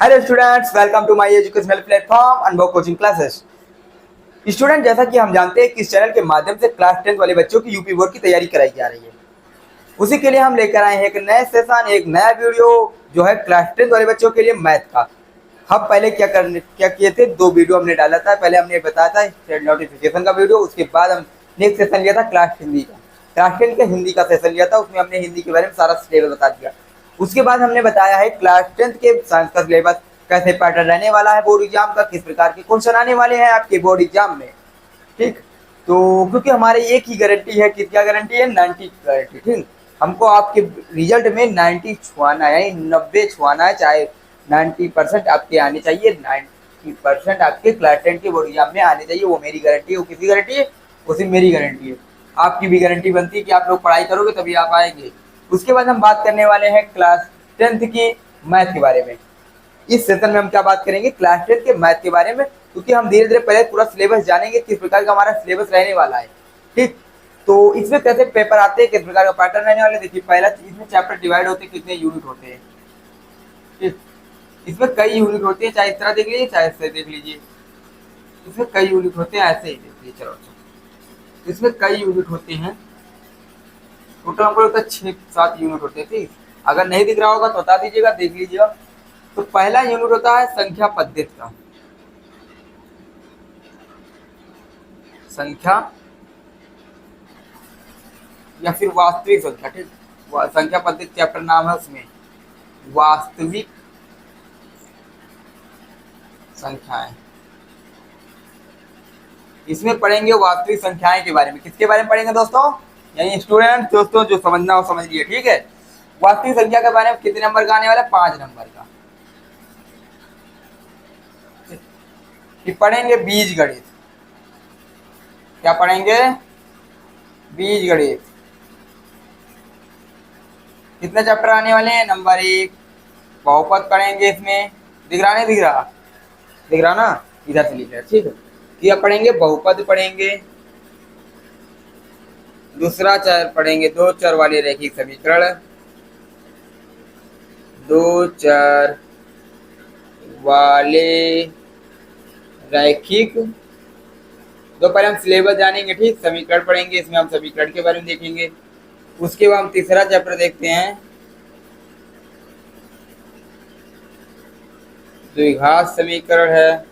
Hello students, welcome to my educational platform Anubhav coaching classes. Student, जैसा कि हम जानते हैं कि इस चैनल के माध्यम से क्लास 10 वाले बच्चों की यूपी बोर्ड की तैयारी कराई जा रही है। उसी के लिए हम लेकर आए हैं एक नए सेशन, एक नया वीडियो जो है क्लास 10 वाले बच्चों के लिए मैथ का। हम पहले क्या किए थे, दो वीडियो हमने डाला था। पहले हमने बताया था नोटिफिकेशन का वीडियो, उसके बाद हम नेक्स्ट सेशन लिया था क्लास हिंदी का। क्लास 10 का हिंदी का सेशन लिया था, उसमें हमने हिंदी के बारे में सारा सिलेबस बता दिया। उसके बाद हमने बताया है क्लास 10 के साइंस का सिलेबस कैसे पैटर्न रहने वाला है बोर्ड एग्जाम का, किस प्रकार के क्वेश्चन आने वाले हैं आपके बोर्ड एग्जाम में। ठीक, तो क्योंकि हमारी एक ही गारंटी है कि क्या गारंटी है, 90 की गारंटी। ठीक, हमको आपके रिजल्ट में 90 छुआना है, 90 छुआना है, चाहे 90% आपके आने चाहिए, 90% आपके क्लास 10 के बोर्ड एग्जाम में आने चाहिए। वो मेरी गारंटी है। वो किसी गारंटी है, वो सिर्फ मेरी गारंटी है। आपकी भी गारंटी बनती है कि आप लोग पढ़ाई करोगे तभी आप आएंगे। उसके बाद हम बात करने वाले हैं क्लास 10 की मैथ के बारे में। इस सेशन में हम क्या बात करेंगे, क्लास 10 के मैथ के बारे में, क्योंकि हम धीरे धीरे पहले पूरा सिलेबस जानेंगे किस प्रकार का हमारा सिलेबस रहने वाला है। ठीक, तो इसमें कैसे पेपर आते हैं, किस प्रकार का पैटर्न रहने वाले। देखिए, पहला इसमें चैप्टर डिवाइड होते हैं, कितने यूनिट होते हैं। ठीक, इसमें कई यूनिट होते हैं, चाहे इस तरह देख लीजिए चाहे ऐसे देख लीजिए। इसमें कई यूनिट होते हैं, ऐसे ही देख लीजिए। चलो अच्छा, इसमें कई यूनिट होते हैं, टोटल हमको लगता है 6-7 यूनिट होते हैं। ठीक, अगर नहीं दिख रहा होगा तो बता दीजिएगा, देख लीजिएगा। तो पहला यूनिट होता है संख्या पद्धति का, संख्या या फिर वास्तविक संख्या। ठीक, संख्या पद्धति चैप्टर नाम है, उसमें वास्तविक संख्याएं। इसमें पढ़ेंगे वास्तविक संख्याएं के बारे में। किसके बारे में पढ़ेंगे दोस्तों, यानी स्टूडेंट दोस्तों, जो समझना हो समझ लिए। ठीक है, वास्तविक संख्या के बारे में कितने नंबर का आने वाला है, 5 नंबर का। फिर पढ़ेंगे बीज गणित। क्या पढ़ेंगे, बीज गणित। कितने चैप्टर आने वाले हैं, नंबर 1। बहुपद पढ़ेंगे, इसमें दिख रहा नहीं, दिख रहा, दिख रहा ना, इधर से लिख रहा। ठीक है, यह पढ़ेंगे, बहुपद पढ़ेंगे। दूसरा चर पढ़ेंगे दो चर वाले रैखिक समीकरण, दो चर वाले रैखिक। तो पहले हम सिलेबस जानेंगे। ठीक, समीकरण पढ़ेंगे, इसमें हम समीकरण के बारे में देखेंगे। उसके बाद हम तीसरा चैप्टर देखते हैं, द्विघात समीकरण है।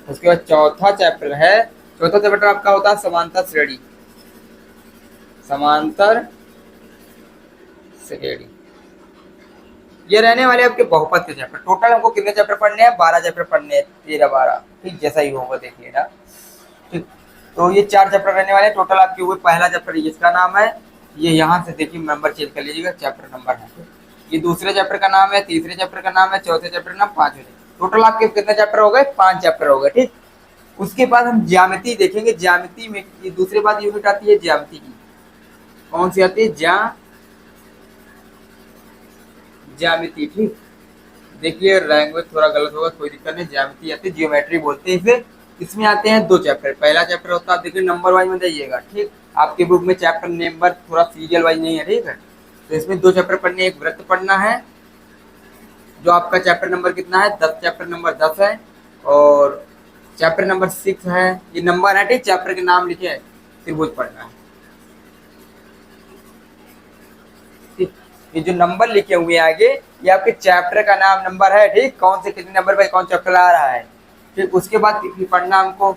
उसके बाद चौथा चैप्टर है, चौथा चैप्टर आपका होता है समांतर श्रेणी, समांतर श्रेणी। ये रहने वाले आपके बहुपद के चैप्टर। टोटल हमको कितने चैप्टर पढ़ने हैं, 12 चैप्टर पढ़ने हैं, 13-12। ठीक, जैसा ही होगा देख लेना। ठीक, तो ये 4 चैप्टर रहने वाले हैं टोटल आपके हुए। पहला चैप्टर इसका नाम है, ये यहाँ से देखिए नंबर चेंज कर लीजिएगा, चैप्टर नंबर है। ये दूसरे चैप्टर का नाम है, तीसरे चैप्टर का नाम है, चौथे चैप्टर का नाम, पांचवें। टोटल आपके कितने चैप्टर हो गए, 5 चैप्टर हो गए। ठीक, उसके बाद हम ज्यामिति देखेंगे। ज्यामिति में ये दूसरे बाद यूनिट आती है ज्यामिति की। कौन सी आती है, ज्यामिति। ठीक, देखिए लैंग्वेज थोड़ा गलत होगा, कोई दिक्कत नहीं। ज्यामिति आती है, जियोमेट्री बोलते हैं इसे। इसमें आते हैं 2 चैप्टर। पहला चैप्टर होता है, देखिए नंबर वाइज में जाइएगा। ठीक, आपके बुक में चैप्टर नंबर थोड़ा सीरियल वाइज नहीं है। ठीक है, तो इसमें 2 चैप्टर पढ़ने, एक वृत्त पढ़ना है, जो आपका चैप्टर नंबर कितना है, 10, चैप्टर नंबर 10 है। और चैप्टर नंबर 6 है, ये नंबर है। ठीक, चैप्टर के नाम लिखे है, त्रिभुज पढ़ना है। ठीक, ये जो नंबर लिखे हुए हैं आगे, ये आपके चैप्टर का नाम नंबर है। ठीक, कौन से कितने नंबर पे कौन चैप्टर आ रहा है। ठीक, उसके बाद पढ़ना हमको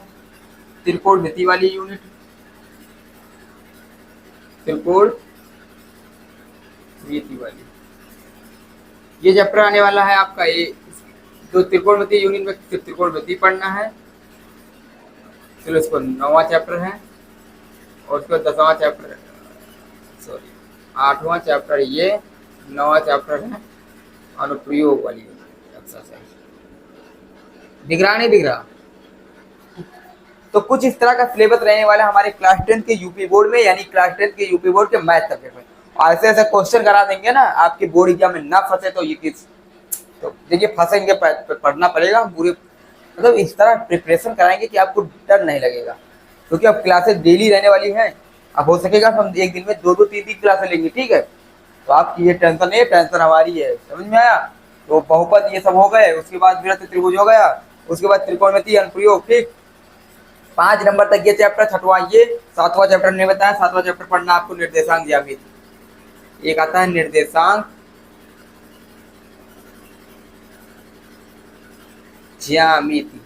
त्रिकोणमिति वाली यूनिट, त्रिकोणमिति वाली। ये चैप्टर आने वाला है आपका, ये जो त्रिकोणमिति यूनिट में सिर्फ त्रिकोणमिति पढ़ना है। चलो, इसको 9वां चैप्टर है, और उसके बाद 10वां चैप्टर, सॉरी 8वां चैप्टर, ये 9वां चैप्टर है अनुप्रयोग वाली एक्सरसाइज। दिख रहा नहीं, दिख रहा। तो कुछ इस तरह का सिलेबस रहने वाला है हमारे क्लास 10 के यूपी बोर्ड में, यानी क्लास 10 के यूपी बोर्ड के मैथ सब्जेक्ट में। और ऐसे ऐसे क्वेश्चन करा देंगे ना, आपके बोर्ड एग्जाम में ना फंसे तो ये किस, तो देखिए फंसेंगे, पढ़ना पड़ेगा पूरे, मतलब इस तरह प्रिपरेशन कराएंगे कि आपको डर नहीं लगेगा। क्योंकि अब क्लासेस डेली रहने वाली हैं। अब हो सकेगा तो हम एक दिन में 2-2, 3-3 क्लासेस लेंगे। ठीक है, तो आपकी ये टेंशन नहीं है, टेंशन हमारी है, समझ में आया। तो बहुपद ये सब हो गए, उसके बाद वृत्त त्रिभुज हो गया, उसके बाद त्रिकोणमिति अनुप्रयोग। ठीक, 5 नंबर तक ये चैप्टर, छठवां ये, 7वां चैप्टर नहीं बताया, 7वां चैप्टर पढ़ना आपको निर्देशांक ज्यामिति। एक आता है निर्देशांक ज्यामिति।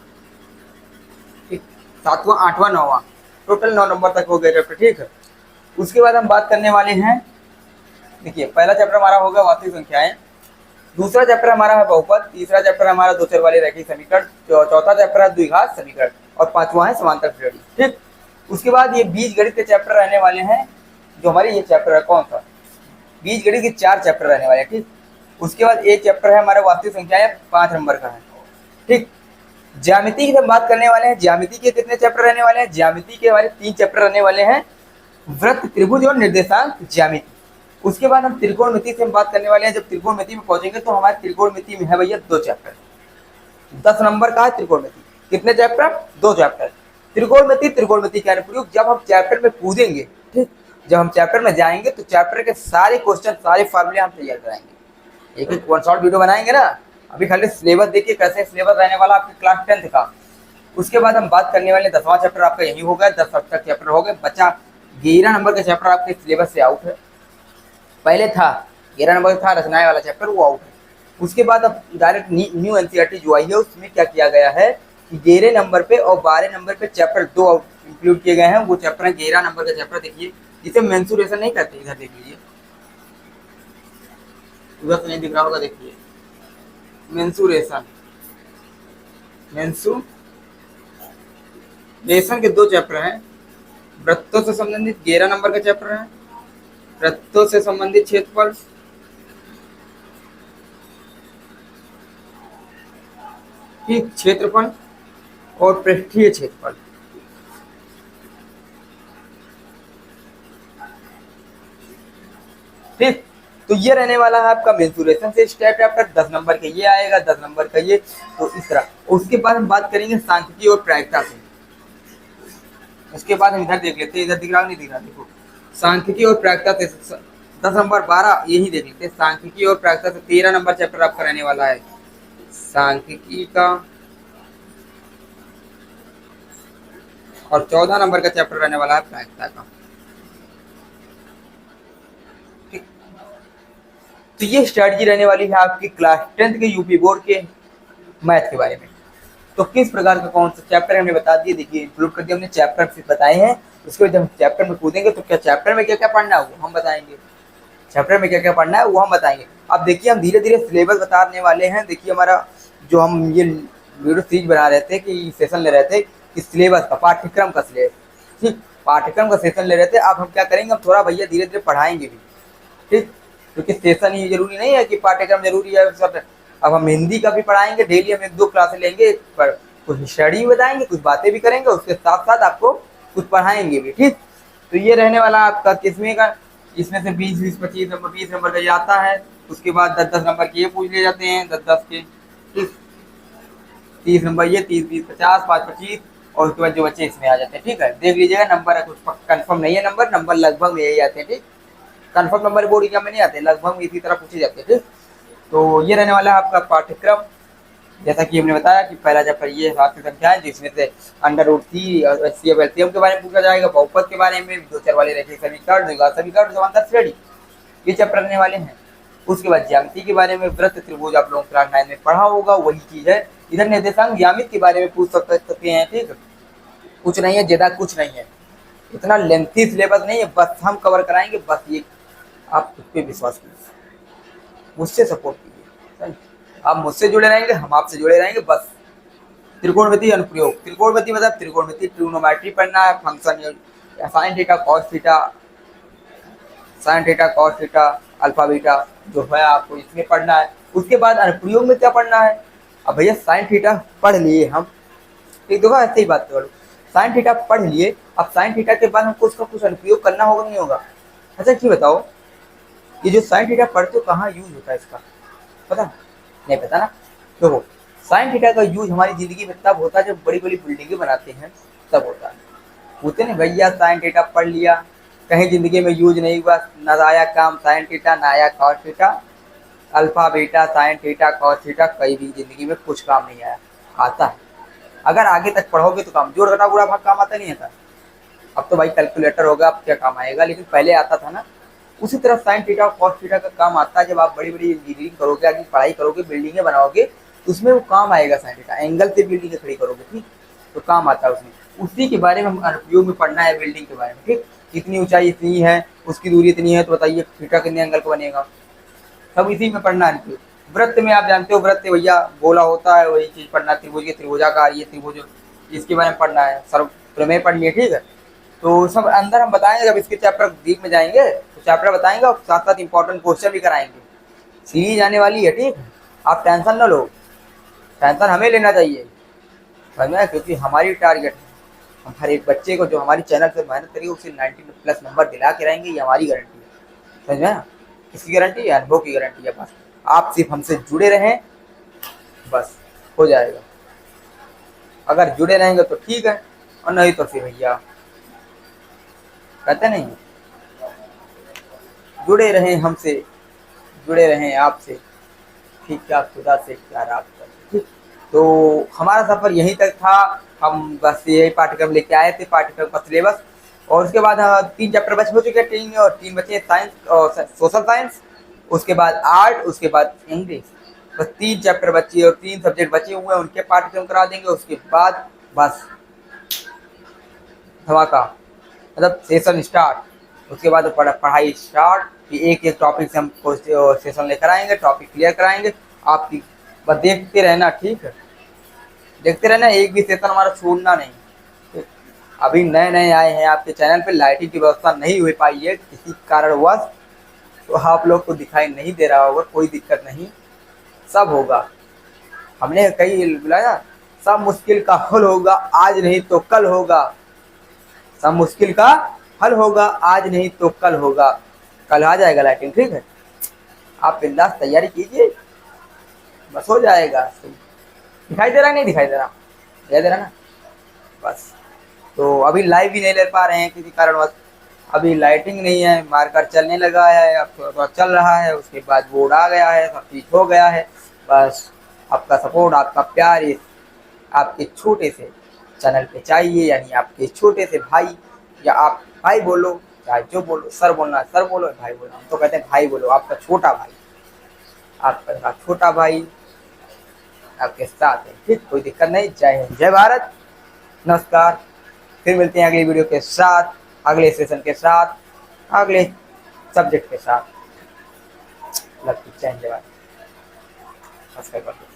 ठीक, 7वां 8वां 9वां, टोटल 9 नंबर तक हो गए चैप्टर। ठीक है, उसके बाद हम बात करने वाले हैं, देखिए पहला चैप्टर हमारा होगा वास्तविक संख्याएं, दूसरा चैप्टर हमारा है बहुपद, तीसरा चैप्टर हमारा दो चर वाले रैखिक समीकरण, चौथा चैप्टर है द्विघात समीकरण, और 5वां है समांतर श्रेणी। ठीक, उसके बाद ये बीजगणित के चैप्टर रहने वाले हैं, जो हमारे ये चैप्टर है कौन सा, बीजगणित के 4 चैप्टर रहने वाले हैं। ठीक, उसके बाद एक चैप्टर है हमारा वास्तविक संख्याएं, 5 नंबर का है। ठीक, ज्यामिति की हम बात करने वाले हैं। ज्यामिति के कितने चैप्टर रहने वाले हैं, ज्यामिति के हमारे 3 चैप्टर रहने वाले हैं, वृत्त त्रिभुज और निर्देशांक ज्यामिति। उसके बाद हम त्रिकोणमिति से हम बात करने वाले हैं। जब त्रिकोणमिति में पहुंचेंगे तो हमारे त्रिकोणमिति में है भैया 2 चैप्टर, 10 नंबर का है त्रिकोणमिति। कितने चैप्टर, 2 चैप्टर। त्रिकोणमिति का अनुप्रयोग जब हम चैप्टर में कूदेंगे, ठीक, जब हम चैप्टर में जाएंगे तो चैप्टर के सारे क्वेश्चन, सारे फार्मूले हम तैयार कराएंगे। एक वन शॉट वीडियो बनाएंगे ना, अभी खाली सिलेबस देखिए कैसे सिलेबस रहने वाला आपके क्लास 10th का। उसके बाद हम बात करने वाले 10वां चैप्टर आपका यही होगा, 10 अब तक चैप्टर हो गए, बचा 11 नंबर का चैप्टर आपके सिलेबस से आउट है। पहले था 11 नंबर था रचनाएं वाला चैप्टर, वो आउट है। उसके बाद अब डायरेक्ट न्यू एनसीईआरटी जो आई है उसमें क्या किया गया है कि 11 नंबर पे और 12 नंबर पे चैप्टर 2 इंक्लूड किए गए हैं। वो चैप्टर है 11 नंबर का चैप्टर, देखिए जिसे मेंसुरेशन नहीं करते, इधर देख लीजिए, उधर तो नहीं दिख रहा होगा, देखिए मेंसुरेशन, मेंसुरेशन के 2 चैप्टर हैं। वृत्तों से संबंधित 11 नंबर का चैप्टर है, वृत्तों से संबंधित क्षेत्रफल, ठीक, क्षेत्रफल और पृष्ठीय क्षेत्रफल। ठीक, तो ये रहने वाला है आपका मेंसुरेशन से स्टेप चैप्टर, 10 नंबर का ये आएगा, 10 नंबर का ये, तो इस तरह। उसके बाद हम बात करेंगे सांख्यिकी और प्रायिकता से। उसके बाद हम इधर देख लेते हैं, इधर दिख रहा नहीं दिख रहा, देखो सांख्यिकी और प्रायिकता से 10 नंबर 12 यही देख लेते हैं। सांख्यिकी और प्रायिकता से 13 नंबर चैप्टर आपका रहने वाला है सांख्यिकी का, और 14 नंबर का चैप्टर रहने वाला है प्रायिकता का। ठीक, तो ये स्ट्रेटजी रहने वाली है आपकी क्लास 10th के यूपी बोर्ड के मैथ के बारे में। तो किस प्रकार का कौन सा चैप्टर हमने बता दिए, देखिए इंक्लूड कर दिया हमने, चैप्टर से बताए हैं। उसके बाद जब चैप्टर में कूदेंगे तो क्या चैप्टर में क्या क्या पढ़ना है वो हम बताएंगे, चैप्टर में क्या क्या पढ़ना है वो हम बताएंगे। अब देखिए हम धीरे धीरे सिलेबस बताने वाले हैं। देखिए हमारा जो हम ये वीडियो सीरीज बना रहे थे कि सेशन ले रहे थे कि सिलेबस का, पाठ्यक्रम का सिलेबस, ठीक, पाठ्यक्रम का सेशन ले रहे थे। अब हम क्या करेंगे, हम थोड़ा भैया धीरे धीरे पढ़ाएंगे भी, ठीक, क्योंकि सेशन ही जरूरी नहीं है कि पाठ्यक्रम जरूरी है सब। अब हम हिंदी का भी पढ़ाएंगे, डेली हम 1-2 क्लासें लेंगे, पर कुछ स्टडी भी बताएंगे, कुछ बातें भी करेंगे, उसके साथ साथ आपको कुछ पढ़ाएंगे भी। ठीक, तो ये रहने वाला आपका किसमें का, इसमें से 20-20, 25 नंबर, 20 नंबर का ये आता है। उसके बाद 10-10 नंबर के ये पूछ लिए जाते हैं, 10-10 के, ठीक, 30 नंबर ये, 30-20, 50, 5-25, और उसके बाद जो बच्चे इसमें आ जाते हैं। ठीक है, देख लीजिएगा, नंबर है कुछ कंफर्म नहीं है, नंबर लगभग में यही आते हैं। ठीक, कंफर्म नंबर बोर्ड एग्जाम में नहीं आते, लगभग इसी तरह पूछे जाते हैं। ठीक, तो ये रहने वाला है आपका पाठ्यक्रम। जैसा कि हमने बताया कि पहला चैप्टर ये राष्ट्रीय संख्या है, जिसमें से √3 और HCF LCM के बारे में पूछा जाएगा, बहुपद के बारे में, दो चर वाले रैखिक समीकरण, द्विघात समीकरण, समांतर श्रेणी, ये चैप्टर रहने वाले हैं। उसके बाद ज्यामिति के बारे में, वृत्त त्रिभुज आप लोगों क्लास 9 में पढ़ा होगा, वही चीज है। इधर निर्देशांक ज्यामिति के बारे में पूछ सकते हैं। ठीक, कुछ नहीं है, ज्यादा कुछ नहीं है, इतना लेंथी सिलेबस नहीं है, बस हम कवर कराएंगे, बस ये आप खुद पे विश्वास कीजिए, मुझसे सपोर्ट कीजिए, आप मुझसे जुड़े रहेंगे, हम आपसे जुड़े रहेंगे, बस। त्रिकोणमिति अनुप्रयोग, त्रिकोणमिति मतलब त्रिकोणमिति, ट्रिग्नोमेट्री पढ़ना है, function sine theta cos theta alpha beta जो है आपको इसमें पढ़ना है। उसके बाद अनुप्रयोग में क्या पढ़ना है, अब भैया साइन थीटा पढ़ लिए हम, ठीक, देखो ऐसे ही बात करो, साइन थीटा पढ़ लिए, अब साइन थीटा के बाद हमको उसका कुछ अनुप्रयोग करना होगा नहीं होगा। अच्छा ठीक बताओ, ये जो साइन थीटा पढ़ते हो कहाँ यूज होता है इसका, पता नहीं, पता ना। देखो साइन थीटा का यूज हमारी जिंदगी में तब होता है जब बड़ी बड़ी बिल्डिंगें बनाते हैं, तब होता है। होते नहीं भैया, साइन थीटा पढ़ लिया, कहीं ज़िंदगी में यूज नहीं हुआ, न आया काम साइन थीटा, ना आया cos theta, alpha beta sine theta cos theta, कहीं भी ज़िंदगी में कुछ काम नहीं आया। आता है, अगर आगे तक पढ़ोगे तो काम, जोड़ घटा गुणा भाग काम आता नहीं आता। अब तो भाई कैलकुलेटर होगा, अब क्या काम आएगा, लेकिन पहले आता था ना। उसी तरह साइन थीटा और कॉस थीटा का काम आता है। जब आप बड़ी बड़ी इंजीनियरिंग करोगे, आगे पढ़ाई करोगे, बिल्डिंगें बनाओगे, तो उसमें वो काम आएगा साइन थीटा। एंगल से बिल्डिंग खड़ी करोगे, ठीक, तो काम आता है उसमें। उसी के बारे में हम अनुप्रयोग में पढ़ना है, बिल्डिंग के बारे में, ठीक। इतनी ऊंचाई इतनी है, उसकी दूरी इतनी है, तो बताइए थीटा कितने एंगल का बनेगा, सब इसी में पढ़ना है अनुप्रयोग। वृत्त में आप जानते हो, वृत्त भैया गोला होता है, वही चीज़ पढ़ना। त्रिभुज के त्रिभुजाकार, ये त्रिभुज, इसके बारे में पढ़ना है, सर्व प्रमेय पढ़नी है, ठीक है। तो सब अंदर हम बताएंगे, जब इसके चैप्टर डीप में जाएंगे तो चैप्टर बताएंगे और साथ साथ इंपॉर्टेंट क्वेश्चन भी कराएंगे। सीरीज आने वाली है, ठीक। आप टेंशन ना लो, टेंशन हमें लेना चाहिए, समझ में, क्योंकि हमारी टारगेट है, हम हर एक बच्चे को जो हमारी चैनल से मेहनत करेगी उसे 90+ नंबर दिला के रहेंगे, ये हमारी गारंटी है, समझ में। किसकी गारंटी है? अनुभव की गारंटी है। बस आप सिर्फ हमसे जुड़े रहें, बस हो जाएगा। अगर जुड़े रहेंगे तो ठीक है, और नहीं तो फिर भैया कहते नहीं, जुड़े रहें हमसे, जुड़े रहें आपसे, ठीक, क्या खुदा से क्या राब्ता, ठीक। तो हमारा सफ़र यहीं तक था। हम बस यही पाठ्यक्रम लेके आए थे, पाठ्यक्रम का सिलेबस। और उसके बाद 3 चैप्टर बच हो चुके हैं, 3 और 3 बचे साइंस और सोशल साइंस, उसके बाद आर्ट, उसके बाद इंग्लिश। बस 3 चैप्टर बचे और 3 सब्जेक्ट बचे हुए हैं, उनके पाठ्यक्रम करा देंगे। उसके बाद बस धमाका, मतलब सेशन स्टार्ट। उसके बाद पढ़ाई स्टार्ट, कि एक एक टॉपिक से हम सेशन लेकर आएंगे, टॉपिक क्लियर कराएंगे। आपकी बस देखते रहना, ठीक है, देखते रहना, एक भी सेशन हमारा छोड़ना नहीं, ठीक? अभी नए नए आए हैं आपके चैनल पे, लाइटिंग की व्यवस्था नहीं हो पाई है किसी कारणवश, तो आप लोग को दिखाई नहीं दे रहा होगा, कोई दिक्कत नहीं, सब होगा। हमने कई बुलाया, सब मुश्किल का हल होगा, आज नहीं तो कल होगा। सब मुश्किल का हल होगा, आज नहीं तो कल होगा। कल आ जाएगा लाइटिंग, ठीक है। आप बिंदास तैयारी कीजिए, बस हो जाएगा। दिखाई दे रहा, नहीं दिखाई दे रहा, दिखाई दे रहा ना, बस। तो अभी लाइव भी नहीं ले पा रहे हैं किसी कारणवश, अभी लाइटिंग नहीं है, मार्कर चलने लगा है, अब थोड़ा चल रहा है, उसके बाद बोर्ड आ गया है, सब चीज़ हो गया है। बस आपका सपोर्ट, आपका प्यार इस आपके छोटे से चैनल पे चाहिए, यानी आपके छोटे से भाई, या आप भाई बोलो, चाहे जो बोलो, सर बोलना है सर बोलो, भाई बोलो, हम तो कहते हैं भाई बोलो, आपका छोटा भाई, आपका छोटा भाई आपके साथ है, ठीक, कोई दिक्कत नहीं। जय हिंद, जय भारत, नमस्कार। फिर मिलते हैं अगली वीडियो के साथ, अगले सेशन के साथ, अगले सब्जेक्ट के साथ। लव यू, जय हिंद, जय भारत, नमस्कार।